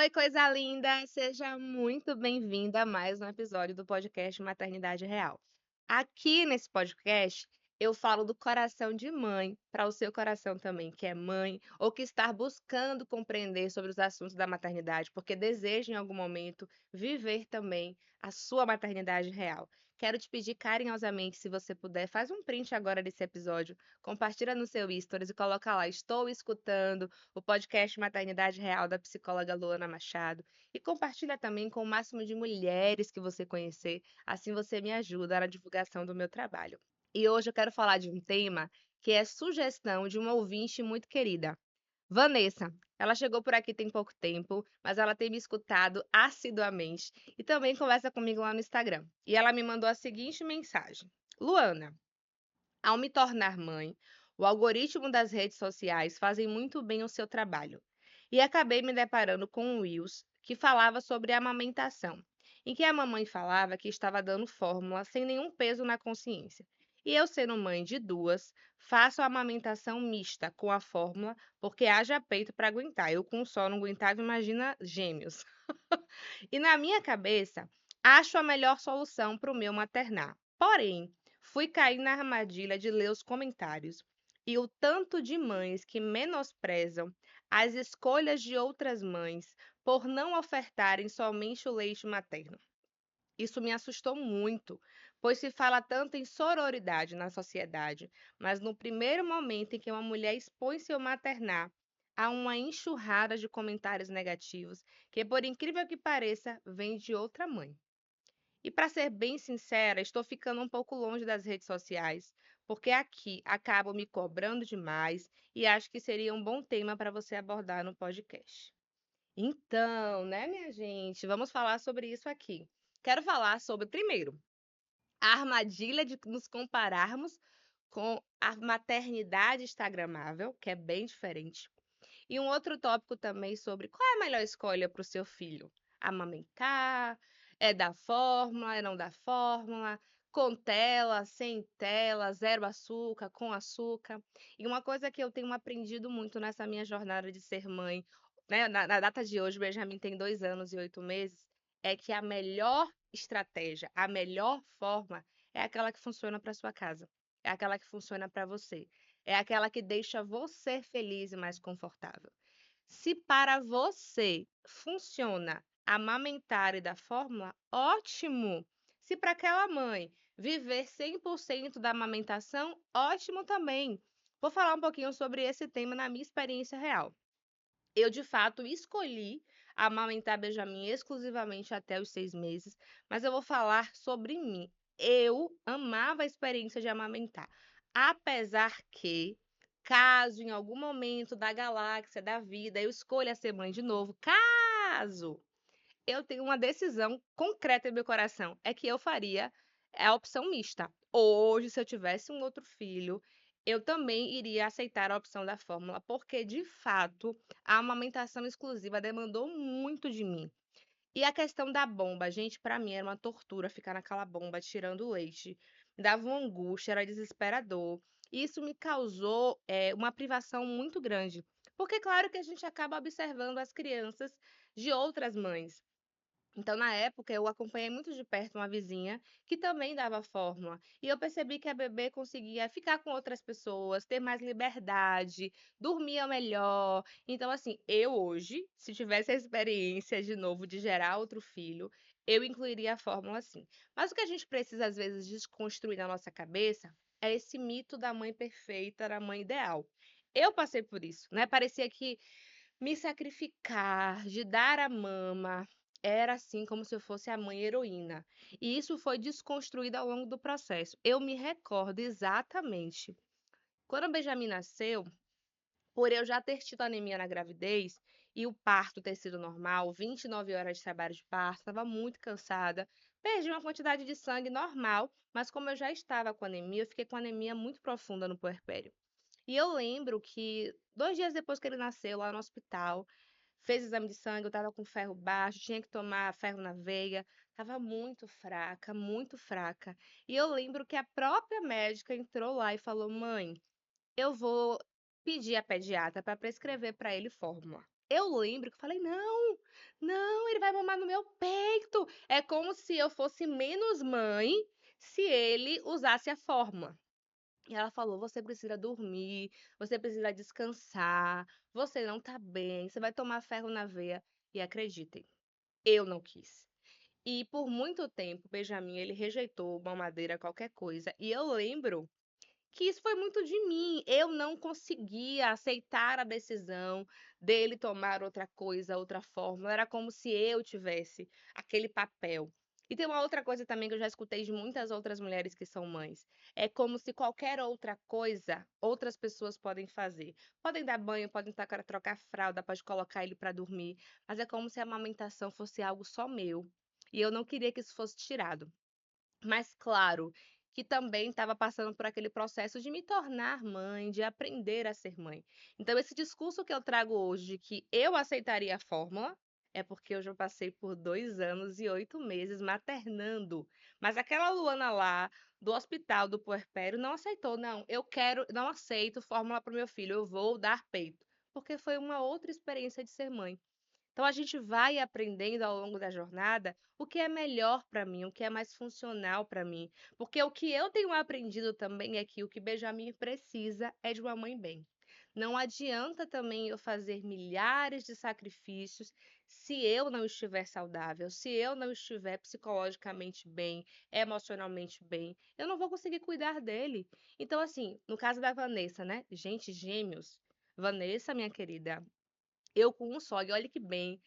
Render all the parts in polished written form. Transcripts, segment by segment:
Oi, coisa linda! Seja muito bem-vinda a mais um episódio do podcast Maternidade Real. Aqui nesse podcast, eu falo do coração de mãe para o seu coração também, que é mãe ou que está buscando compreender sobre os assuntos da maternidade, porque deseja em algum momento viver também a sua maternidade real. Quero te pedir carinhosamente, se você puder, faz um print agora desse episódio, compartilha no seu Stories e coloca lá, estou escutando o podcast Maternidade Real da psicóloga Luana Machado. E compartilha também com o máximo de mulheres que você conhecer, assim você me ajuda na divulgação do meu trabalho. E hoje eu quero falar de um tema que é sugestão de uma ouvinte muito querida, Vanessa. Ela chegou por aqui tem pouco tempo, mas ela tem me escutado assiduamente e também conversa comigo lá no Instagram. E ela me mandou a seguinte mensagem: Luana, ao me tornar mãe, o algoritmo das redes sociais fazem muito bem o seu trabalho. E acabei me deparando com um Reels que falava sobre a amamentação, em que a mamãe falava que estava dando fórmula sem nenhum peso na consciência. E eu, sendo mãe de duas, faço a amamentação mista com a fórmula, porque haja peito para aguentar. Eu com um só não aguentava, imagina gêmeos. E na minha cabeça, acho a melhor solução para o meu maternar. Porém, fui cair na armadilha de ler os comentários e o tanto de mães que menosprezam as escolhas de outras mães por não ofertarem somente o leite materno. Isso me assustou muito, pois se fala tanto em sororidade na sociedade, mas no primeiro momento em que uma mulher expõe seu maternar, há uma enxurrada de comentários negativos que, por incrível que pareça, vem de outra mãe. E para ser bem sincera, estou ficando um pouco longe das redes sociais, porque aqui acabo me cobrando demais e acho que seria um bom tema para você abordar no podcast. Então, né, minha gente, vamos falar sobre isso aqui. Quero falar sobre, primeiro, a armadilha de nos compararmos com a maternidade instagramável, que é bem diferente. E um outro tópico também sobre qual é a melhor escolha para o seu filho. Amamentar, é dar fórmula, é não dar fórmula, com tela, sem tela, zero açúcar, com açúcar. E uma coisa que eu tenho aprendido muito nessa minha jornada de ser mãe, né, na data de hoje, o Benjamin tem 2 anos e 8 meses, é que a melhor estratégia, a melhor forma é aquela que funciona para sua casa, é aquela que funciona para você. É aquela que deixa você feliz e mais confortável. Se para você funciona amamentar e dar fórmula, ótimo! Se para aquela mãe viver 100% da amamentação, ótimo também. Vou falar um pouquinho sobre esse tema na minha experiência real. Eu, de fato, escolhi amamentar Benjamin exclusivamente até os 6 meses, mas eu vou falar sobre mim. Eu amava a experiência de amamentar, apesar que, caso em algum momento da galáxia, da vida, eu escolha ser mãe de novo, caso eu tenho uma decisão concreta em meu coração, é que eu faria a opção mista. Hoje, se eu tivesse um outro filho, eu também iria aceitar a opção da fórmula, porque de fato a amamentação exclusiva demandou muito de mim. E a questão da bomba, gente, para mim era uma tortura ficar naquela bomba tirando o leite. Me dava uma angústia, era desesperador. E isso me causou uma privação muito grande. Porque, claro que a gente acaba observando as crianças de outras mães. Então, na época, eu acompanhei muito de perto uma vizinha que também dava fórmula. E eu percebi que a bebê conseguia ficar com outras pessoas, ter mais liberdade, dormia melhor. Então, assim, eu hoje, se tivesse a experiência de novo de gerar outro filho, eu incluiria a fórmula sim. Mas o que a gente precisa, às vezes, desconstruir na nossa cabeça é esse mito da mãe perfeita, da mãe ideal. Eu passei por isso, né? Parecia que me sacrificar, de dar a mama, era assim como se eu fosse a mãe heroína. E isso foi desconstruído ao longo do processo. Eu me recordo exatamente. Quando o Benjamin nasceu, por eu já ter tido anemia na gravidez e o parto ter sido normal, 29 horas de trabalho de parto, estava muito cansada. Perdi uma quantidade de sangue normal, mas como eu já estava com anemia, eu fiquei com anemia muito profunda no puerpério. E eu lembro que 2 dias depois que ele nasceu, lá no hospital, fez exame de sangue, eu estava com ferro baixo, tinha que tomar ferro na veia, estava muito fraca, muito fraca. E eu lembro que a própria médica entrou lá e falou: "Mãe, eu vou pedir à pediatra para prescrever para ele fórmula". Eu lembro que eu falei: "Não, não, ele vai mamar no meu peito". É como se eu fosse menos mãe se ele usasse a fórmula. E ela falou: "Você precisa dormir, você precisa descansar, você não tá bem, você vai tomar ferro na veia". E acreditem, eu não quis. E por muito tempo, Benjamin, ele rejeitou mamadeira, qualquer coisa. E eu lembro que isso foi muito de mim. Eu não conseguia aceitar a decisão dele tomar outra coisa, outra fórmula. Era como se eu tivesse aquele papel. E tem uma outra coisa também que eu já escutei de muitas outras mulheres que são mães. É como se qualquer outra coisa, outras pessoas podem fazer. Podem dar banho, podem trocar fralda, pode colocar ele para dormir, mas é como se a amamentação fosse algo só meu. E eu não queria que isso fosse tirado. Mas claro, que também estava passando por aquele processo de me tornar mãe, de aprender a ser mãe. Então esse discurso que eu trago hoje de que eu aceitaria a fórmula, é porque eu já passei por 2 anos e 8 meses maternando. Mas aquela Luana lá, do hospital, do puerpério, não aceitou: "Não, eu quero não aceito fórmula para o meu filho, eu vou dar peito", porque foi uma outra experiência de ser mãe. Então a gente vai aprendendo ao longo da jornada o que é melhor para mim, o que é mais funcional para mim. Porque o que eu tenho aprendido também é que o que Benjamin precisa é de uma mãe bem. Não adianta também eu fazer milhares de sacrifícios se eu não estiver saudável, se eu não estiver psicologicamente bem, emocionalmente bem, eu não vou conseguir cuidar dele. Então, assim, no caso da Vanessa, né? Gente, gêmeos. Vanessa, minha querida, eu com um só, e olha que bem,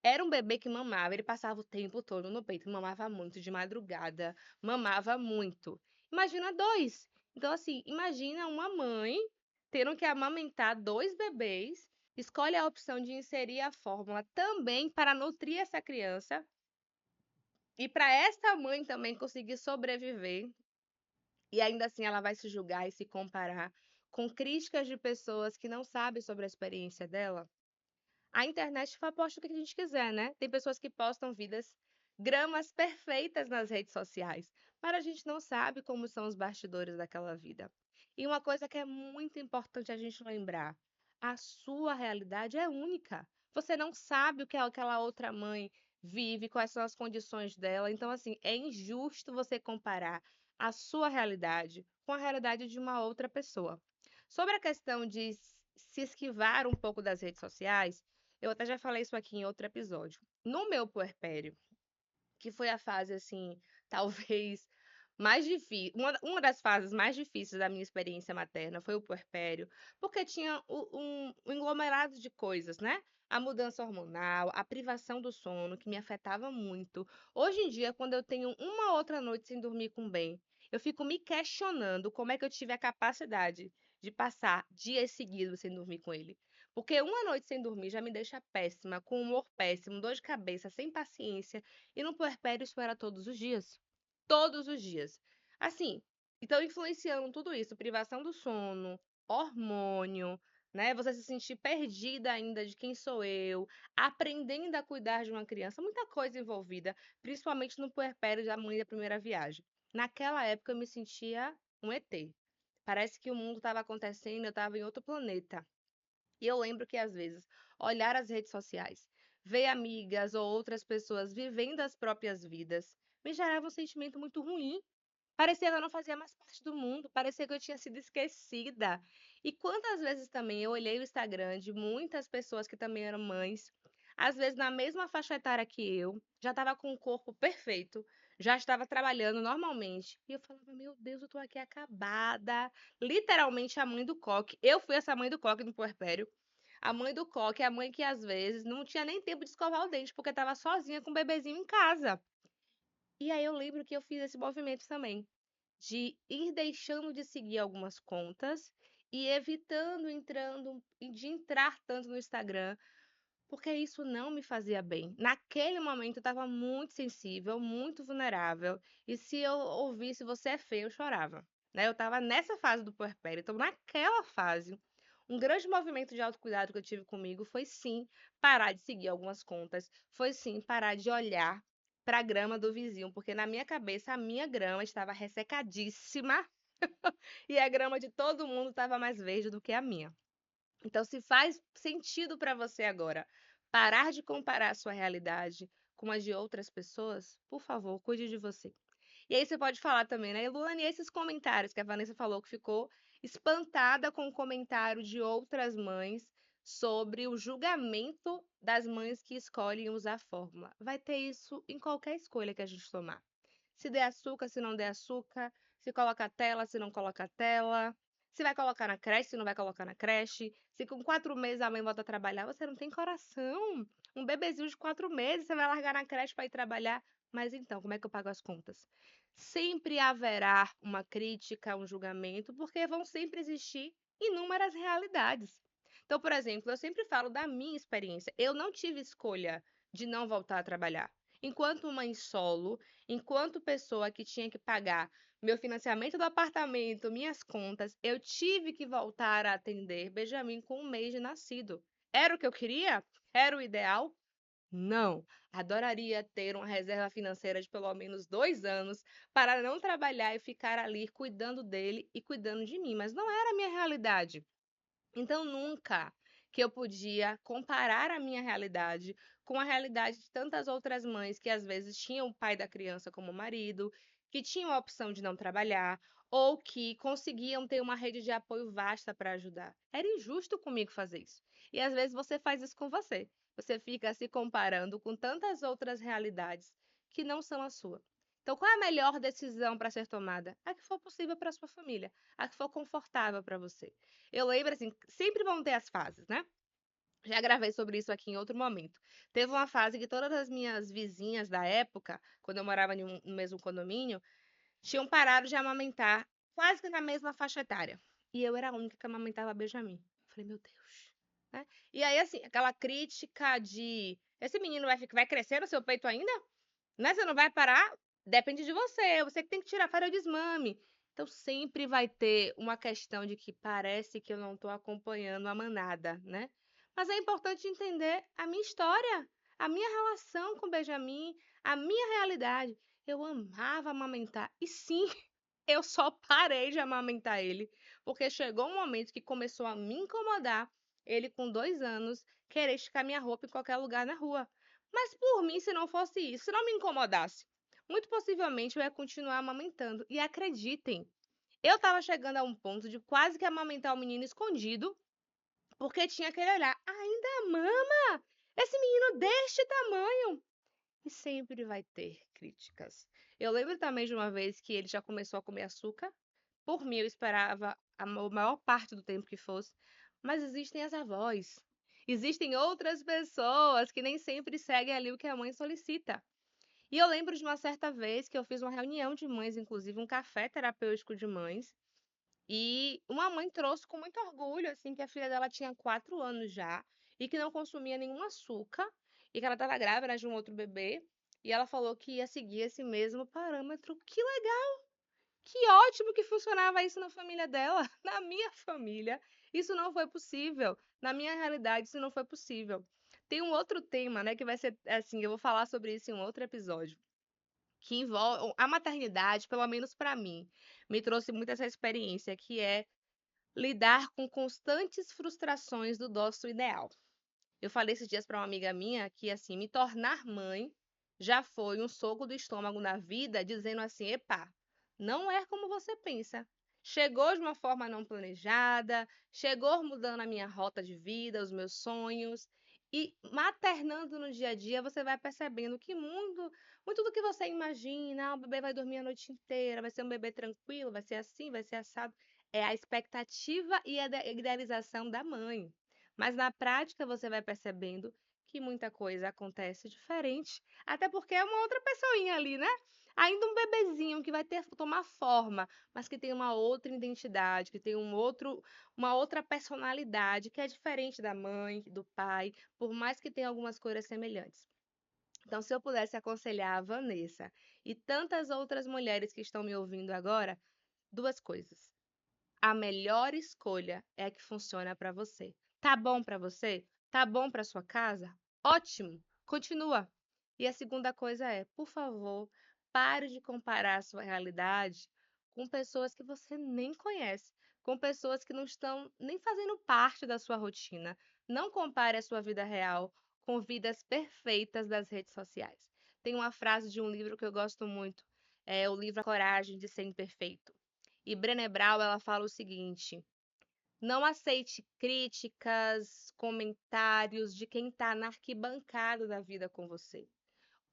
era um bebê que mamava, ele passava o tempo todo no peito, mamava muito de madrugada, mamava muito. Imagina 2. Então, assim, imagina uma mãe tendo que amamentar 2 bebês, escolhe a opção de inserir a fórmula também para nutrir essa criança, e para essa mãe também conseguir sobreviver, e ainda assim ela vai se julgar e se comparar com críticas de pessoas que não sabem sobre a experiência dela. A internet posta o que a gente quiser, né? Tem pessoas que postam vidas, gramas perfeitas nas redes sociais, mas a gente não sabe como são os bastidores daquela vida. E uma coisa que é muito importante a gente lembrar: a sua realidade é única. Você não sabe o que aquela outra mãe vive, quais são as condições dela. Então, assim, é injusto você comparar a sua realidade com a realidade de uma outra pessoa. Sobre a questão de se esquivar um pouco das redes sociais, eu até já falei isso aqui em outro episódio. No meu puerpério, que foi a fase, assim, talvez mais difícil, uma das fases mais difíceis da minha experiência materna foi o puerpério, porque tinha um aglomerado de coisas, né? A mudança hormonal, a privação do sono, que me afetava muito. Hoje em dia, quando eu tenho uma outra noite sem dormir com bem, eu fico me questionando como é que eu tive a capacidade de passar dias seguidos sem dormir com ele. Porque uma noite sem dormir já me deixa péssima, com humor péssimo, dor de cabeça, sem paciência. E no puerpério isso era todos os dias. Todos os dias. Assim, então influenciando tudo isso, privação do sono, hormônio, né? Você se sentir perdida ainda de quem sou eu, aprendendo a cuidar de uma criança, muita coisa envolvida, principalmente no puerpério da mãe da primeira viagem. Naquela época eu me sentia um ET. Parece que o mundo estava acontecendo, eu estava em outro planeta. E eu lembro que, às vezes, olhar as redes sociais, ver amigas ou outras pessoas vivendo as próprias vidas, me gerava um sentimento muito ruim. Parecia que eu não fazia mais parte do mundo, parecia que eu tinha sido esquecida. E quantas vezes também eu olhei o Instagram de muitas pessoas que também eram mães, às vezes na mesma faixa etária que eu, já estava com o corpo perfeito, já estava trabalhando normalmente. E eu falava, meu Deus, eu tô aqui acabada. Literalmente a mãe do coque. Eu fui essa mãe do coque no puerpério. A mãe do coque é a mãe que às vezes não tinha nem tempo de escovar o dente, porque estava sozinha com o bebezinho em casa. E aí eu lembro que eu fiz esse movimento também de ir deixando de seguir algumas contas e evitando de entrar tanto no Instagram, porque isso não me fazia bem. Naquele momento eu estava muito sensível, muito vulnerável, e se eu ouvisse você é feio, eu chorava. Né? Eu estava nessa fase do puerpério, então naquela fase, um grande movimento de autocuidado que eu tive comigo foi sim parar de seguir algumas contas, foi sim parar de olhar para a grama do vizinho, porque na minha cabeça a minha grama estava ressecadíssima e a grama de todo mundo estava mais verde do que a minha. Então, se faz sentido para você agora parar de comparar a sua realidade com a de outras pessoas, por favor, cuide de você. E aí você pode falar também, né, Luane, esses comentários que a Vanessa falou que ficou espantada com o comentário de outras mães sobre o julgamento das mães que escolhem usar fórmula. Vai ter isso em qualquer escolha que a gente tomar. Se der açúcar, se não der açúcar, se coloca tela, se não coloca tela, se vai colocar na creche, se não vai colocar na creche, se com 4 meses a mãe volta a trabalhar, você não tem coração. Um bebezinho de 4 meses, você vai largar na creche para ir trabalhar. Mas então, como é que eu pago as contas? Sempre haverá uma crítica, um julgamento, porque vão sempre existir inúmeras realidades. Então, por exemplo, eu sempre falo da minha experiência. Eu não tive escolha de não voltar a trabalhar. Enquanto mãe solo, enquanto pessoa que tinha que pagar meu financiamento do apartamento, minhas contas, eu tive que voltar a atender Benjamin com 1 mês de nascido. Era o que eu queria? Era o ideal? Não. Adoraria ter uma reserva financeira de pelo menos 2 anos para não trabalhar e ficar ali cuidando dele e cuidando de mim, mas não era a minha realidade. Então, nunca que eu podia comparar a minha realidade com a realidade de tantas outras mães que às vezes tinham o pai da criança como marido, que tinham a opção de não trabalhar ou que conseguiam ter uma rede de apoio vasta para ajudar. Era injusto comigo fazer isso. E às vezes você faz isso com você. Você fica se comparando com tantas outras realidades que não são a sua. Então, qual é a melhor decisão para ser tomada? A que for possível para a sua família, a que for confortável para você. Eu lembro, assim, sempre vão ter as fases, né? Já gravei sobre isso aqui em outro momento. Teve uma fase que todas as minhas vizinhas da época, quando eu morava no mesmo condomínio, tinham parado de amamentar quase que na mesma faixa etária. E eu era a única que amamentava Benjamin. Falei, meu Deus. Né? E aí, assim, aquela crítica de esse menino vai crescer no seu peito ainda? Né? Você não vai parar? Depende de você. Você que tem que tirar fora o desmame. Então sempre vai ter uma questão de que parece que eu não estou acompanhando a manada, né? Mas é importante entender a minha história, a minha relação com o Benjamin, a minha realidade. Eu amava amamentar. E sim, eu só parei de amamentar ele porque chegou um momento que começou a me incomodar ele com 2 anos querer esticar minha roupa em qualquer lugar na rua. Mas por mim, se não fosse isso, se não me incomodasse, muito possivelmente eu ia continuar amamentando. E acreditem, eu estava chegando a um ponto de quase que amamentar o menino escondido, porque tinha aquele olhar, ainda mama? Esse menino deste tamanho? E sempre vai ter críticas. Eu lembro também de uma vez que ele já começou a comer açúcar. Por mim, eu esperava a maior parte do tempo que fosse. Mas existem as avós. Existem outras pessoas que nem sempre seguem ali o que a mãe solicita. E eu lembro de uma certa vez que eu fiz uma reunião de mães, inclusive um café terapêutico de mães. E uma mãe trouxe com muito orgulho, assim, que a filha dela tinha 4 anos já e que não consumia nenhum açúcar e que ela estava grávida de um outro bebê. E ela falou que ia seguir esse mesmo parâmetro. Que legal! Que ótimo que funcionava isso na família dela. Na minha família, isso não foi possível. Na minha realidade, isso não foi possível. Tem um outro tema, né, que vai ser assim, eu vou falar sobre isso em um outro episódio que envolve a maternidade, pelo menos para mim, me trouxe muito essa experiência, que é lidar com constantes frustrações do nosso ideal. Eu falei esses dias para uma amiga minha que assim, me tornar mãe já foi um soco do estômago na vida, dizendo assim: "Epa, não é como você pensa. Chegou de uma forma não planejada, chegou mudando a minha rota de vida, os meus sonhos, e maternando no dia a dia, você vai percebendo que muito do que você imagina, o bebê vai dormir a noite inteira, vai ser um bebê tranquilo, vai ser assim, vai ser assado, é a expectativa e a idealização da mãe. Mas na prática você vai percebendo que muita coisa acontece diferente, até porque é uma outra pessoinha ali, né? Ainda um bebezinho que vai tomar forma, mas que tem uma outra identidade, que tem uma outra personalidade que é diferente da mãe, do pai, por mais que tenha algumas coisas semelhantes. Então, se eu pudesse aconselhar a Vanessa e tantas outras mulheres que estão me ouvindo agora, duas coisas. A melhor escolha é a que funciona para você. Tá bom para você? Tá bom para sua casa? Ótimo! Continua. E a segunda coisa é, por favor, pare de comparar a sua realidade com pessoas que você nem conhece, com pessoas que não estão nem fazendo parte da sua rotina. Não compare a sua vida real com vidas perfeitas das redes sociais. Tem uma frase de um livro que eu gosto muito, é o livro A Coragem de Ser Imperfeito. E Brené Brown, ela fala o seguinte: não aceite críticas, comentários de quem está na arquibancada da vida com você.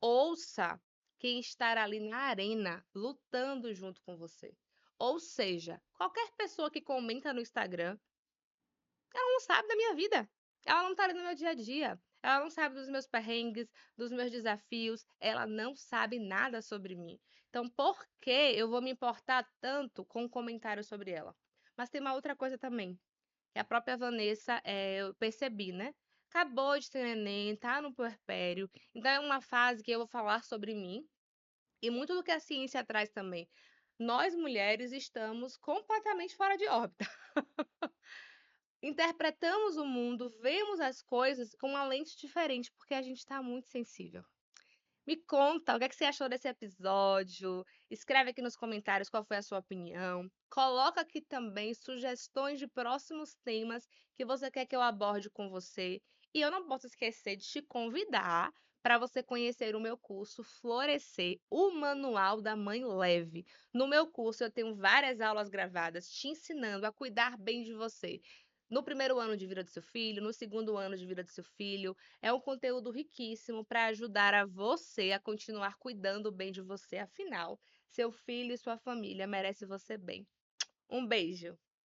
Ouça quem está ali na arena, lutando junto com você. Ou seja, qualquer pessoa que comenta no Instagram, ela não sabe da minha vida. Ela não está ali no meu dia a dia. Ela não sabe dos meus perrengues, dos meus desafios. Ela não sabe nada sobre mim. Então, por que eu vou me importar tanto com um comentário sobre ela? Mas tem uma outra coisa também, que a própria Vanessa, eu percebi, né? Acabou de ter neném, tá no puerpério. Então, é uma fase que eu vou falar sobre mim e muito do que a ciência traz também. Nós mulheres estamos completamente fora de órbita. Interpretamos o mundo, vemos as coisas com uma lente diferente, porque a gente está muito sensível. Me conta, o que é que você achou desse episódio? Escreve aqui nos comentários qual foi a sua opinião. Coloca aqui também sugestões de próximos temas que você quer que eu aborde com você. E eu não posso esquecer de te convidar para você conhecer o meu curso Florescer, o Manual da Mãe Leve. No meu curso eu tenho várias aulas gravadas te ensinando a cuidar bem de você. No primeiro ano de vida do seu filho, no segundo ano de vida do seu filho, é um conteúdo riquíssimo para ajudar a você a continuar cuidando bem de você. Afinal, seu filho e sua família merecem você bem. Um beijo!